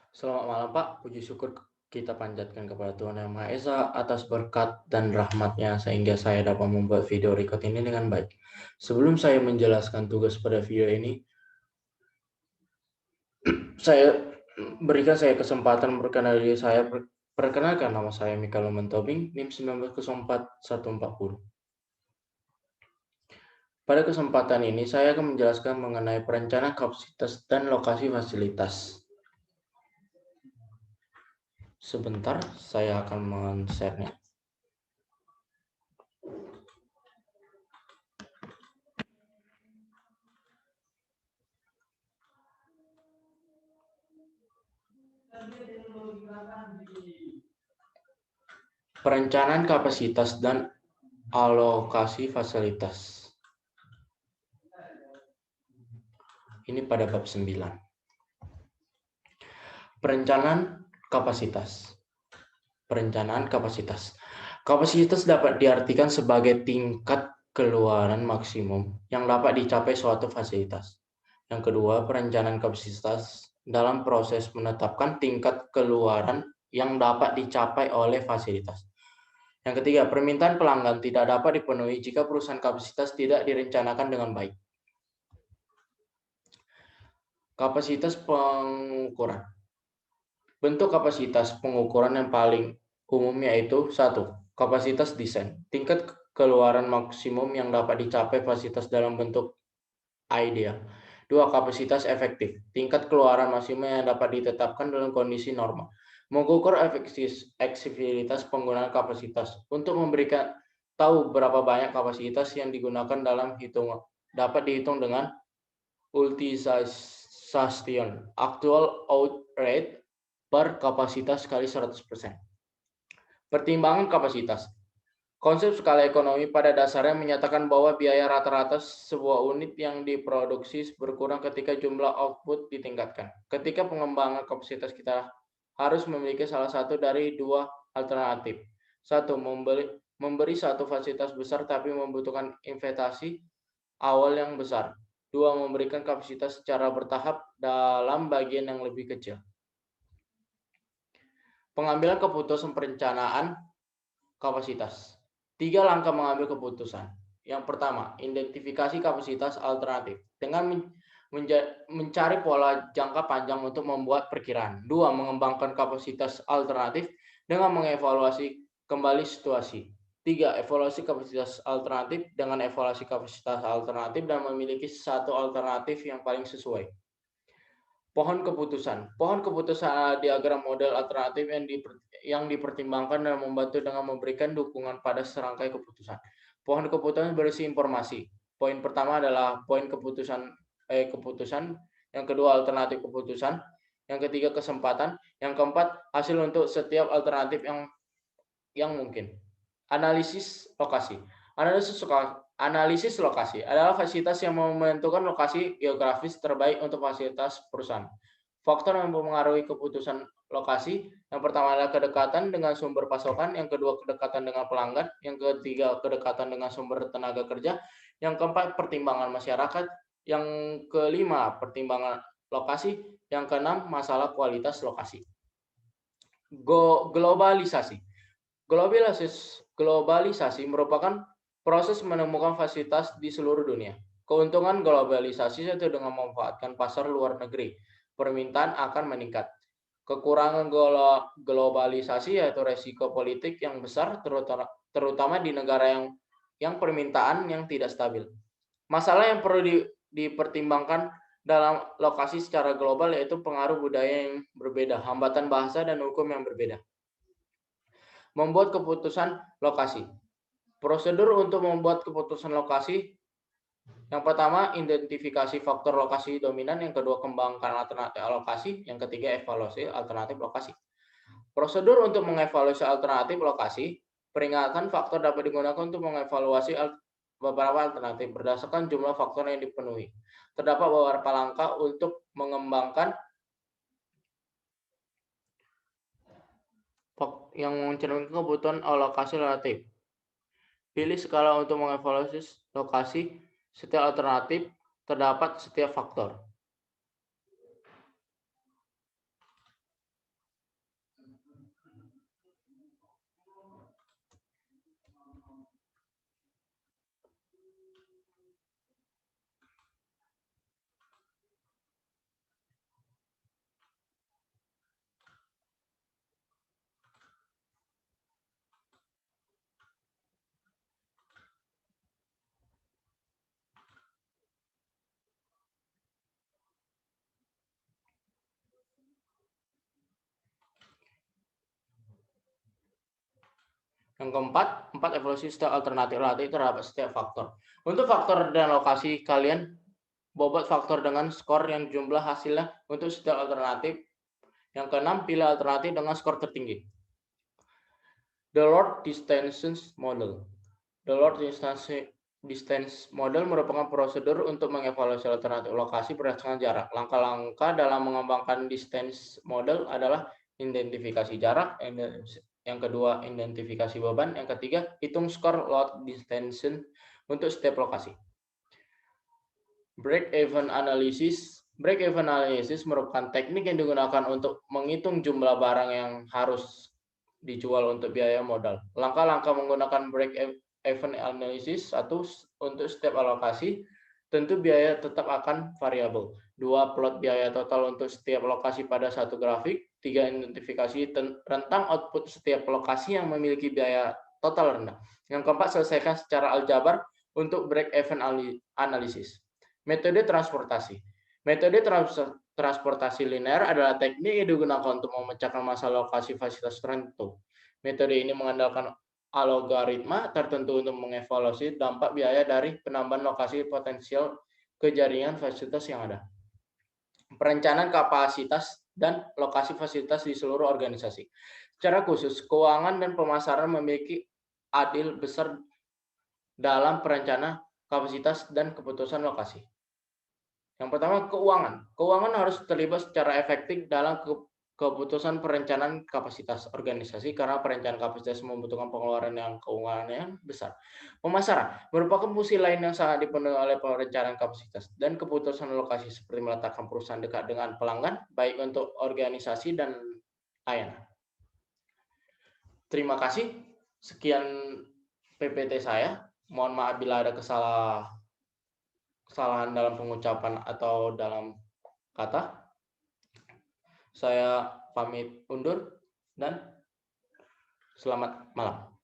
Selamat malam Pak, puji syukur kita panjatkan kepada Tuhan Yang Maha Esa atas berkat dan rahmat-Nya sehingga saya dapat membuat video record ini dengan baik. Sebelum saya menjelaskan tugas pada video ini, saya kesempatan berkenal diri saya. Perkenalkan, nama saya Mikael Mentobing, NIM 1904-140. Pada kesempatan ini saya akan menjelaskan mengenai perencanaan kapasitas dan lokasi fasilitas. Sebentar, saya akan men-share-nya. Perencanaan kapasitas dan alokasi fasilitas. Ini pada bab 9. Perencanaan kapasitas. Perencanaan kapasitas. Kapasitas dapat diartikan sebagai tingkat keluaran maksimum yang dapat dicapai suatu fasilitas. Yang kedua, perencanaan kapasitas dalam proses menetapkan tingkat keluaran yang dapat dicapai oleh fasilitas. Yang ketiga, permintaan pelanggan tidak dapat dipenuhi jika perusahaan kapasitas tidak direncanakan dengan baik. Kapasitas pengukuran. Bentuk kapasitas pengukuran yang paling umum yaitu 1. Kapasitas desain. Tingkat keluaran maksimum yang dapat dicapai fasilitas dalam bentuk ideal. 2. Kapasitas efektif. Tingkat keluaran maksimum yang dapat ditetapkan dalam kondisi normal. Mengukur efektivitas penggunaan kapasitas. Untuk memberikan tahu berapa banyak kapasitas yang digunakan dalam hitungan dapat dihitung dengan utilization, actual out rate per kapasitas kali 100%. Pertimbangan kapasitas. Konsep skala ekonomi pada dasarnya menyatakan bahwa biaya rata-rata sebuah unit yang diproduksi berkurang ketika jumlah output ditingkatkan. Ketika pengembangan kapasitas kita harus memiliki salah satu dari dua alternatif. 1. Memberi satu fasilitas besar tapi membutuhkan investasi awal yang besar. 2. Memberikan kapasitas secara bertahap dalam bagian yang lebih kecil. Pengambilan keputusan perencanaan kapasitas. 3 langkah mengambil keputusan. Yang pertama, identifikasi kapasitas alternatif. Dengan mencari pola jangka panjang untuk membuat perkiraan. 2. Mengembangkan kapasitas alternatif dengan mengevaluasi kembali situasi. 3. Evaluasi kapasitas alternatif dengan evaluasi kapasitas alternatif dan memiliki satu alternatif yang paling sesuai. Pohon keputusan. Pohon keputusan diagram model alternatif yang dipertimbangkan dan membantu dengan memberikan dukungan pada serangkai keputusan. Pohon keputusan berisi informasi. Poin pertama adalah poin keputusan. Yang kedua alternatif keputusan. Yang ketiga kesempatan. Yang keempat hasil untuk setiap alternatif yang mungkin. Analisis lokasi. Analisis lokasi adalah fasilitas yang menentukan lokasi geografis terbaik untuk fasilitas perusahaan. Faktor yang mempengaruhi keputusan lokasi, yang pertama adalah kedekatan dengan sumber pasokan, yang kedua kedekatan dengan pelanggan, yang ketiga kedekatan dengan sumber tenaga kerja, yang keempat pertimbangan masyarakat, yang kelima pertimbangan lokasi, yang keenam masalah kualitas lokasi. Globalisasi. Globalisasi merupakan proses menemukan fasilitas di seluruh dunia. Keuntungan globalisasi yaitu dengan memanfaatkan pasar luar negeri, permintaan akan meningkat. Kekurangan globalisasi yaitu resiko politik yang besar, terutama di negara yang permintaan yang tidak stabil. Masalah yang perlu dipertimbangkan dalam lokasi secara global yaitu pengaruh budaya yang berbeda, hambatan bahasa dan hukum yang berbeda. Membuat keputusan lokasi. Prosedur untuk membuat keputusan lokasi. Yang pertama, identifikasi faktor lokasi dominan. Yang kedua, kembangkan alternatif alokasi. Yang ketiga, evaluasi alternatif lokasi. Prosedur untuk mengevaluasi alternatif lokasi. Peringatan faktor dapat digunakan untuk mengevaluasi beberapa alternatif berdasarkan jumlah faktor yang dipenuhi. Terdapat beberapa langkah untuk mengembangkan yang mencerminkan kebutuhan alokasi relatif. Pilih skala untuk mengevaluasi lokasi. Setiap alternatif terdapat setiap faktor. Yang keempat, evaluasi setiap alternatif terhadap setiap faktor. Untuk faktor dan lokasi, kalian bobot faktor dengan skor yang jumlah hasilnya untuk setiap alternatif. Yang keenam, pilih alternatif dengan skor tertinggi. The Lord Distance Model. The Lord Distance Model merupakan prosedur untuk mengevaluasi alternatif lokasi berdasarkan jarak. Langkah-langkah dalam mengembangkan distance model adalah identifikasi jarak, yang kedua identifikasi beban, yang ketiga hitung skor load distance untuk setiap lokasi. Break-even analysis. Break-even analysis merupakan teknik yang digunakan untuk menghitung jumlah barang yang harus dijual untuk biaya modal. Langkah-langkah menggunakan break-even analysis. 1. Untuk setiap alokasi, tentu biaya tetap akan variabel. 2. Plot biaya total untuk setiap lokasi pada satu grafik. 3. Identifikasi rentang output setiap lokasi yang memiliki biaya total rendah. Yang keempat, selesaikan secara aljabar untuk break-even analysis. Metode transportasi. Metode transportasi linear adalah teknik yang digunakan untuk memecahkan masalah lokasi fasilitas tertentu. Metode ini mengandalkan algoritma tertentu untuk mengevaluasi dampak biaya dari penambahan lokasi potensial ke jaringan fasilitas yang ada. Perencanaan kapasitas dan lokasi fasilitas di seluruh organisasi. Secara khusus, keuangan dan pemasaran memiliki andil besar dalam perencanaan kapasitas dan keputusan lokasi. Yang pertama, keuangan. Keuangan harus terlibat secara efektif dalam keputusan perencanaan kapasitas organisasi karena perencanaan kapasitas membutuhkan pengeluaran yang keuangannya besar. Pemasaran merupakan fungsi lain yang sangat dipenuhi oleh perencanaan kapasitas dan keputusan lokasi seperti meletakkan perusahaan dekat dengan pelanggan, baik untuk organisasi dan layanan. Terima kasih. Sekian PPT saya. Mohon maaf bila ada kesalahan dalam pengucapan atau dalam kata. Saya pamit undur dan selamat malam.